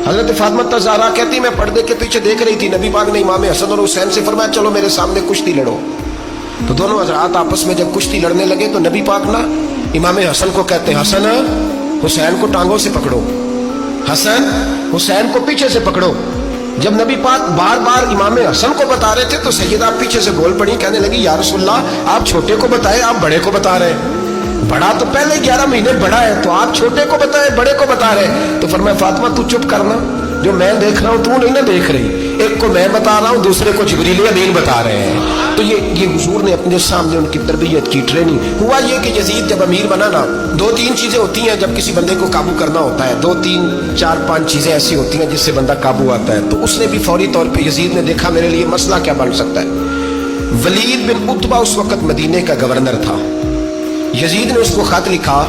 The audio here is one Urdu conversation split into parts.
حضرت فاطمہ زہرا کہتی میں پردے کے پیچھے دیکھ رہی تھی، نبی پاک نے امام حسن اور حسین سے فرمایا چلو میرے سامنے کشتی لڑو. تو دونوں حضرات آپس میں جب کشتی لڑنے لگے تو نبی پاک نا امام حسن کو کہتے ہیں حسن حسین کو ٹانگوں سے پکڑو، حسن حسین کو پیچھے سے پکڑو. جب نبی پاک بار بار امام حسن کو بتا رہے تھے تو سیدہ پیچھے سے بول پڑی، کہنے لگی یا رسول اللہ آپ چھوٹے کو بتائے، آپ بڑے کو بتا رہے ہیں. بڑا تو پہلے 11 مہینے بڑا ہے، تو آپ چھوٹے کو بتائے بڑے کو بتا رہے. تو فرمایا فاطمہ تو چپ کرنا، جو میں دیکھ رہا ہوں تو نہیں نہ دیکھ رہی، ایک کو میں بتا رہا ہوں دوسرے کو جبریل امین بتا رہے ہیں. تو یہ حضور نے اپنے سامنے ان کی تربیت کی، ٹریننگ. ہوا یہ کہ یزید جب امیر بنا نا، 2-3 چیزیں ہوتی ہیں جب کسی بندے کو قابو کرنا ہوتا ہے، 2-3-4-5 چیزیں ایسی ہوتی ہیں جس سے بندہ قابو آتا ہے. تو اس نے بھی فوری طور پہ یزید نے دیکھا میرے لیے مسئلہ کیا بن سکتا ہے. ولید بن عتبہ اس وقت مدینے کا گورنر تھا. یزید نے اس کو خط لکھا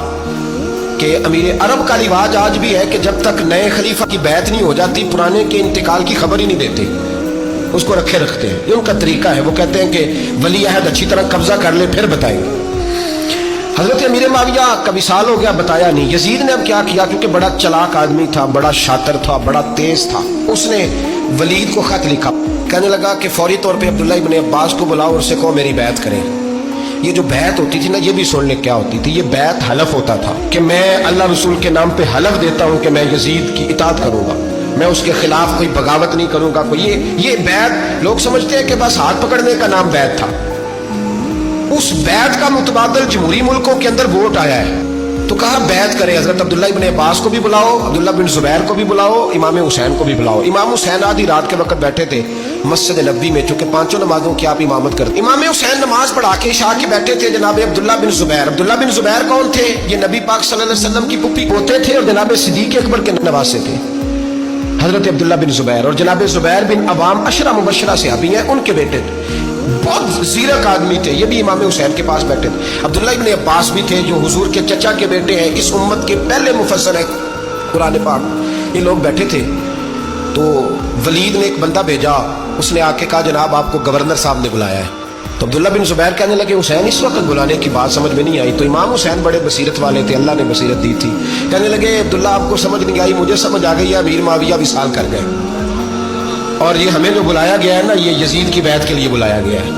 کہ امیر عرب کا رواج آج بھی ہے کہ جب تک نئے خلیفہ کی بیعت نہیں ہو جاتی پرانے کے انتقال کی خبر ہی نہیں دیتے، اس کو رکھے رکھتے ہیں. یہ ان کا طریقہ ہے. وہ کہتے ہیں کہ ولی عہد اچھی طرح قبضہ کر لے پھر بتائیں گے. حضرت امیر معاویہ کا وصال ہو گیا، بتایا نہیں. یزید نے اب کیا کیا، کیونکہ بڑا چلاک آدمی تھا، بڑا شاطر تھا، بڑا تیز تھا، اس نے ولید کو خط لکھا. کہنے لگا کہ فوری طور پہ عبداللہ ابن عباس کو بلاؤ اور اسے کہو میری بیعت کریں. یہ جو بیعت ہوتی تھی نا، یہ بھی سن لے کیا ہوتی تھی. یہ بیعت حلف ہوتا تھا کہ میں اللہ رسول کے نام پہ حلف دیتا ہوں کہ میں یزید کی اطاعت کروں گا، میں اس کے خلاف کوئی بغاوت نہیں کروں گا. یہ بیعت لوگ سمجھتے ہیں کہ بس ہاتھ پکڑنے کا نام بیعت تھا. اس بیعت کا متبادل جمہوری ملکوں کے اندر ووٹ آیا ہے. تو کہا بیعت کرے. حضرت عبداللہ ابن عباس کو بھی بلاؤ، عبداللہ بن زبیر کو بھی بلاؤ، امام حسین کو بھی بلاؤ. امام حسین آدھی رات کے وقت بیٹھے تھے مسجد نبوی میں، چونکہ 5 نمازوں کی آپ امامت کرتے. امام حسین نماز پڑھا کے عشاء کے بیٹھے تھے. جناب عبداللہ بن زبیر، عبداللہ بن زبیر کون تھے؟ یہ نبی پاک صلی اللہ علیہ وسلم کی پھپھی پوتے تھے اور جناب صدیق اکبر کے نواسے تھے. حضرت عبداللہ بن زبیر اور جناب زبیر بن عوام عشرہ مبشرہ صحابی ہیں، ان کے بیٹے تھے. بہت زیرک آدمی تھے. یہ بھی امام حسین کے پاس بیٹھے تھے. عبداللہ ابن عباس بھی تھے جو حضور کے چچا کے بیٹے ہیں، اس امت کے پہلے مفسر ہیں قرآن پاک. یہ لوگ بیٹھے تھے. تو ولید نے ایک بندہ بھیجا، اس نے آ کے کہا جناب آپ کو گورنر صاحب نے بلایا ہے. تو عبداللہ بن زبیر کہنے لگے حسین اس وقت بلانے کی بات سمجھ میں نہیں آئی. تو امام حسین بڑے بصیرت والے تھے، اللہ نے بصیرت دی تھی. کہنے لگے عبداللہ آپ کو سمجھ نہیں آئی، مجھے سمجھ آ گئی ہے، امیر معاویہ وصال کر گئے اور یہ ہمیں جو بلایا گیا ہے نا، یہ یزید کی بیعت کے لیے بلایا گیا ہے.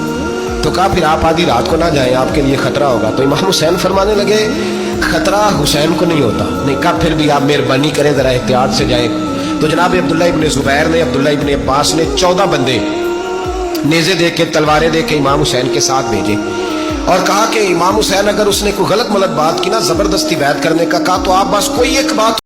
تو کہا پھر آپ آدھی رات کو نہ جائیں، آپ کے لیے خطرہ ہوگا. تو امام حسین فرمانے لگے خطرہ حسین کو نہیں ہوتا. نہیں کہا پھر بھی آپ مہربانی کریں ذرا احتیاط سے جائیں. تو جناب عبداللہ ابن زبیر نے، عبداللہ ابن عباس نے 14 بندے نیزے دے کے، تلواریں دے کے امام حسین کے ساتھ بھیجے اور کہا کہ امام حسین اگر اس نے کوئی غلط ملت بات کی نا، زبردستی بیعت کرنے کا کہا، تو آپ بس کوئی ایک بات